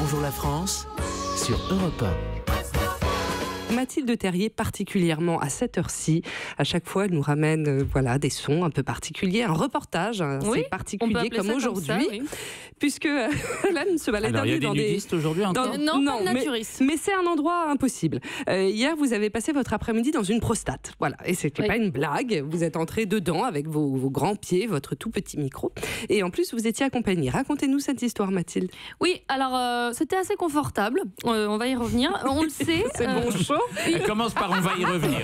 Bonjour la France sur Europe 1. Mathilde Terrier, particulièrement à cette heure-ci, à chaque fois elle nous ramène des sons un peu particuliers, un reportage assez particulier comme aujourd'hui, puisque là nous se baladons dans des nudistes aujourd'hui encore. Non, mais c'est un endroit impossible. Hier vous avez passé votre après-midi dans une prostate, et c'était pas une blague. Vous êtes entré dedans avec vos grands pieds, votre tout petit micro, et en plus vous étiez accompagnée. Racontez-nous cette histoire, Mathilde. Oui, alors c'était assez confortable. On va y revenir. On le sait. C'est bon chaud. Elle commence par on va y revenir.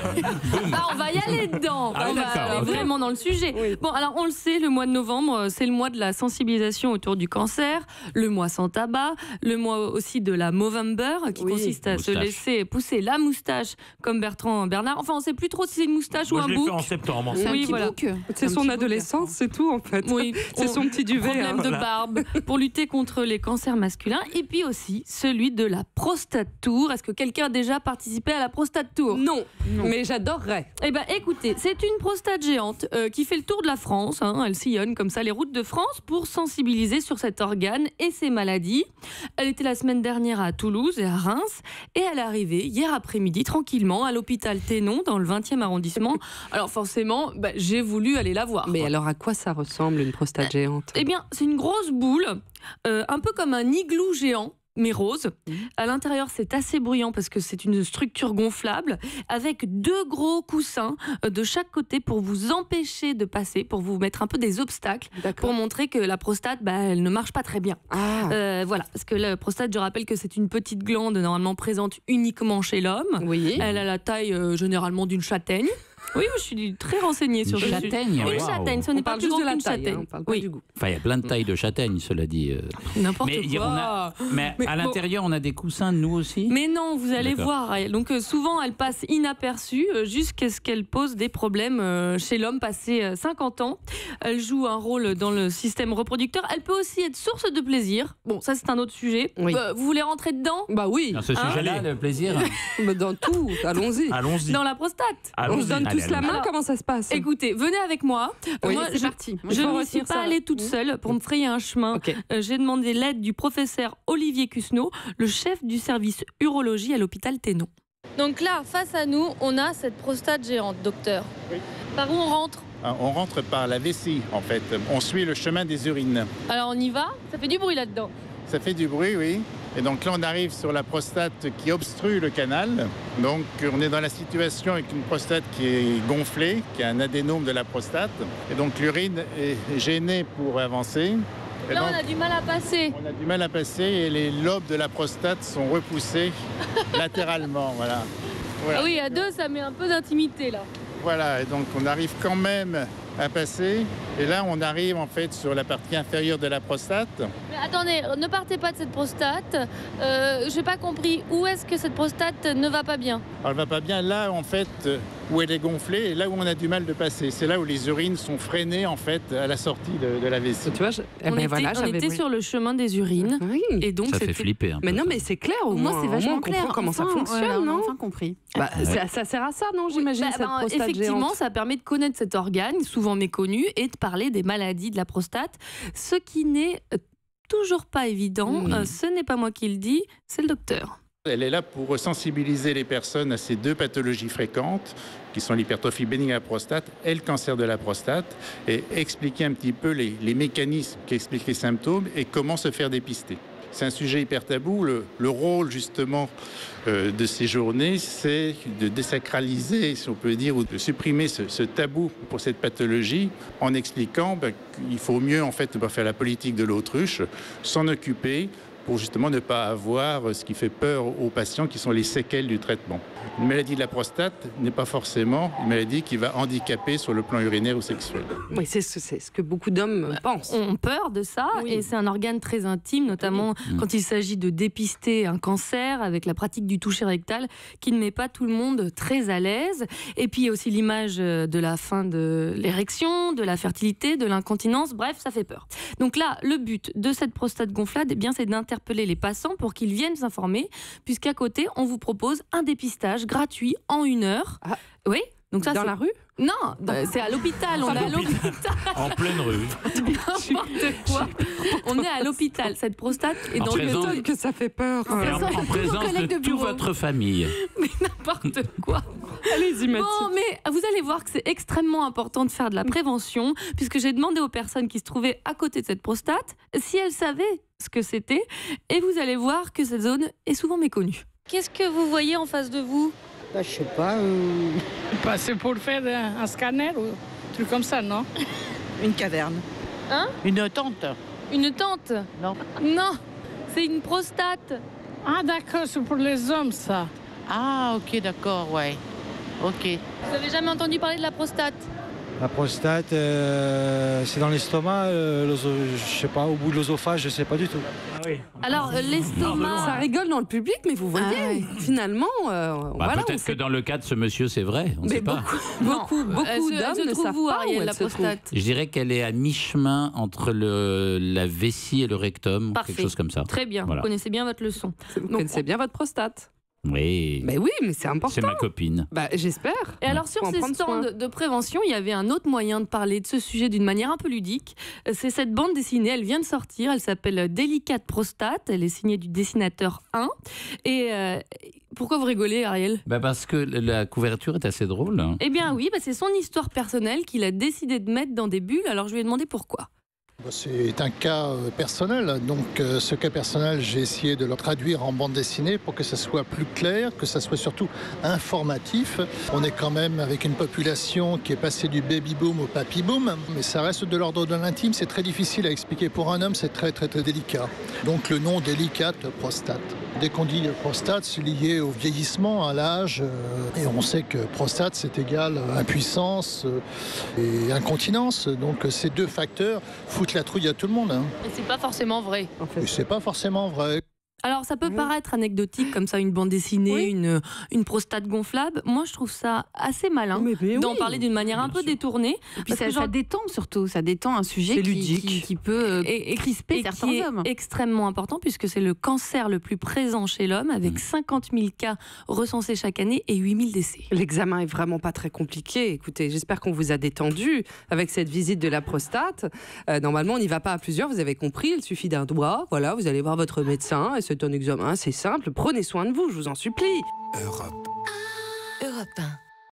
On va y aller dedans. Ah, on va aller vraiment dans le sujet. Oui. Bon, alors on le sait, le mois de novembre, c'est le mois de la sensibilisation autour du cancer, le mois sans tabac, le mois aussi de la Movember, qui consiste à se laisser pousser la moustache comme Bertrand Bernard. Enfin, on ne sait plus trop si c'est une moustache ou un bouc. Je l'ai fait en septembre. C'est un petit bouc. C'est son adolescence, c'est tout en fait. Oui. C'est son petit duvet. Problème de barbe pour lutter contre les cancers masculins. Et puis aussi celui de la prostate tour. Est-ce que quelqu'un a déjà participé à la prostate tour? Non, mais j'adorerais. Eh bien, écoutez, c'est une prostate géante qui fait le tour de la France. Elle sillonne comme ça les routes de France pour sensibiliser sur cet organe et ses maladies. Elle était la semaine dernière à Toulouse et à Reims. Et elle est arrivée hier après-midi, tranquillement, à l'hôpital Thénon, dans le 20e arrondissement. Alors forcément, j'ai voulu aller la voir. Mais alors, à quoi ça ressemble, une prostate géante? Eh bien, c'est une grosse boule, un peu comme un igloo géant, mais rose. À l'intérieur, c'est assez bruyant parce que c'est une structure gonflable avec 2 gros coussins de chaque côté pour vous empêcher de passer, pour vous mettre un peu des obstacles, pour montrer que la prostate, elle ne marche pas très bien. Parce que la prostate, je rappelle que c'est une petite glande normalement présente uniquement chez l'homme. Oui. Elle a la taille généralement d'une châtaigne. Oui, je suis très renseignée sur ce sujet. Une châtaigne, ce n'est pas plus grand qu'une châtaigne. On parle pas du goût. Enfin, il y a plein de tailles de châtaignes, cela dit. N'importe quoi. Mais à l'intérieur, on a des coussins, nous aussi. Mais non, vous allez voir. Donc souvent, elle passe inaperçue jusqu'à ce qu'elle pose des problèmes chez l'homme passé 50 ans. Elle joue un rôle dans le système reproducteur. Elle peut aussi être source de plaisir. Bon, ça, c'est un autre sujet. Oui. Vous voulez rentrer dedans? Bah oui. Dans ce sujet-là, le plaisir. Dans tout. Allons-y. Dans la prostate. On se donne tous la main. Comment ça se passe? Écoutez, venez avec moi. Moi, c'est parti. Je ne suis pas allée toute seule pour me frayer un chemin. J'ai demandé l'aide du professeur Olivier Cusneau, le chef du service urologie à l'hôpital Thénon. Donc là, face à nous, on a cette prostate géante, docteur. Oui. Par où on rentre? On rentre par la vessie, en fait. On suit le chemin des urines. Alors on y va? Ça fait du bruit là-dedans. Ça fait du bruit, oui. Et donc là, on arrive sur la prostate qui obstrue le canal. Donc on est dans la situation avec une prostate qui est gonflée, qui a un adénome de la prostate. Et donc l'urine est gênée pour avancer. Et là, donc, on a du mal à passer. On a du mal à passer et les lobes de la prostate sont repoussés latéralement. Voilà. Ah oui, à 2, ça met un peu d'intimité là. Voilà, et donc on arrive quand même à passer. Et là, on arrive en fait sur la partie inférieure de la prostate. Mais attendez, ne partez pas de cette prostate. Je n'ai pas compris. Où est-ce que cette prostate ne va pas bien? Alors, elle ne va pas bien là, en fait, où elle est gonflée et là où on a du mal de passer. C'est là où les urines sont freinées, en fait, à la sortie de la vessie. Tu vois, on était sur le chemin des urines. Oui. Et donc, ça fait flipper un peu. Mais non, mais c'est clair au moins. Moi, c'est vachement clair. Comment ça fonctionne, non? On a enfin compris. Ça sert à ça, non, j'imagine, cette prostate effectivement, géante. ça permet de connaître cet organe, souvent méconnu, et de parler des maladies de la prostate. Ce qui n'est toujours pas évident, ce n'est pas moi qui le dis, c'est le docteur. Elle est là pour sensibiliser les personnes à ces 2 pathologies fréquentes, qui sont l'hypertrophie bénigne de la prostate et le cancer de la prostate, et expliquer un petit peu les mécanismes qui expliquent les symptômes et comment se faire dépister. C'est un sujet hyper tabou. Le rôle, justement, de ces journées, c'est de désacraliser, si on peut dire, ou de supprimer ce tabou pour cette pathologie en expliquant qu'il faut mieux, en fait, ne pas faire la politique de l'autruche, s'en occuper pour justement ne pas avoir ce qui fait peur aux patients, qui sont les séquelles du traitement. Une maladie de la prostate n'est pas forcément une maladie qui va handicaper sur le plan urinaire ou sexuel. Oui, c'est ce que beaucoup d'hommes pensent. Ont peur de ça, et c'est un organe très intime, notamment quand il s'agit de dépister un cancer avec la pratique du toucher rectal, qui ne met pas tout le monde très à l'aise. Et puis il y a aussi l'image de la fin de l'érection, de la fertilité, de l'incontinence, bref, ça fait peur. Donc là, le but de cette prostate gonflable, c'est d'interpeller les passants pour qu'ils viennent s'informer, puisqu'à côté, on vous propose un dépistage gratuit en 1 heure. Oui, Donc ça, Dans la rue? Non, c'est à l'hôpital. On est à l'hôpital. En pleine rue. N'importe quoi. On est à l'hôpital. Cette prostate est En dans présence- le M'étonne que ça fait peur. Et en présence de toute votre famille. Mais n'importe quoi. Allez-y, Mathilde. Bon, mais vous allez voir que c'est extrêmement important de faire de la prévention, puisque j'ai demandé aux personnes qui se trouvaient à côté de cette prostate si elles savaient ce que c'était, et vous allez voir que cette zone est souvent méconnue. Qu'est-ce que vous voyez en face de vous? Bah, je sais pas. C'est pour faire un scanner ou un truc comme ça, non? Une caverne. Une tente. Une tente? Non. Non, c'est une prostate. Ah d'accord, c'est pour les hommes ça. Ah, ok, d'accord, ouais. Ok. Vous avez jamais entendu parler de la prostate? La prostate, c'est dans l'estomac, je sais pas, au bout de l'œsophage, je sais pas du tout. Alors, l'estomac... Ça rigole dans le public, mais vous voyez, finalement, voilà, on Peut-être sait que dans le cas de ce monsieur, c'est vrai, on ne mais sait pas. beaucoup d'hommes se ne trouve savent où, pas Ariel, où elle la se trouve. prostate? Je dirais qu'elle est à mi-chemin entre la vessie et le rectum, Parfait. quelque chose comme ça. Très bien, Voilà. vous connaissez bien votre leçon. Vous connaissez bien votre prostate. Oui, Mais oui, mais c'est important. c'est ma copine. Bah, j'espère. Et alors, sur Faut en ces prendre stands soin. de prévention, il y avait un autre moyen de parler de ce sujet d'une manière un peu ludique. C'est cette bande dessinée, elle vient de sortir, elle s'appelle Délicate Prostate, elle est signée du dessinateur 1. Et pourquoi vous rigolez, Ariel? Parce que la couverture est assez drôle. Hein. Eh bien oui, c'est son histoire personnelle qu'il a décidé de mettre dans des bulles, alors je lui ai demandé pourquoi. C'est un cas personnel, donc ce cas personnel, j'ai essayé de le traduire en bande dessinée pour que ça soit plus clair, que ça soit surtout informatif. On est quand même avec une population qui est passée du baby-boom au papy-boom, mais ça reste de l'ordre de l'intime, c'est très difficile à expliquer. Pour un homme, c'est très très très délicat. Donc le nom délicate prostate. Dès qu'on dit prostate, c'est lié au vieillissement, à l'âge, et on sait que prostate, c'est égal à impuissance et incontinence. Donc ces deux facteurs foutent la trouille à tout le monde. Hein. Et c'est pas forcément vrai. En fait. Et c'est pas forcément vrai. Alors ça peut paraître anecdotique comme ça, une bande dessinée, une prostate gonflable. Moi je trouve ça assez malin Mais d'en oui. parler d'une manière un peu détournée. Et puis Parce que ça détend surtout, ça détend un sujet C'est qui, ludique. qui peut et crisper certains qui est hommes. extrêmement important puisque c'est le cancer le plus présent chez l'homme avec 50 000 cas recensés chaque année et 8 000 décès. L'examen est vraiment pas très compliqué. Écoutez, j'espère qu'on vous a détendu avec cette visite de la prostate. Normalement, on n'y va pas à plusieurs, vous avez compris. Il suffit d'un doigt. Voilà, vous allez voir votre médecin et c'est un examen assez simple. Prenez soin de vous, je vous en supplie. Europe 1.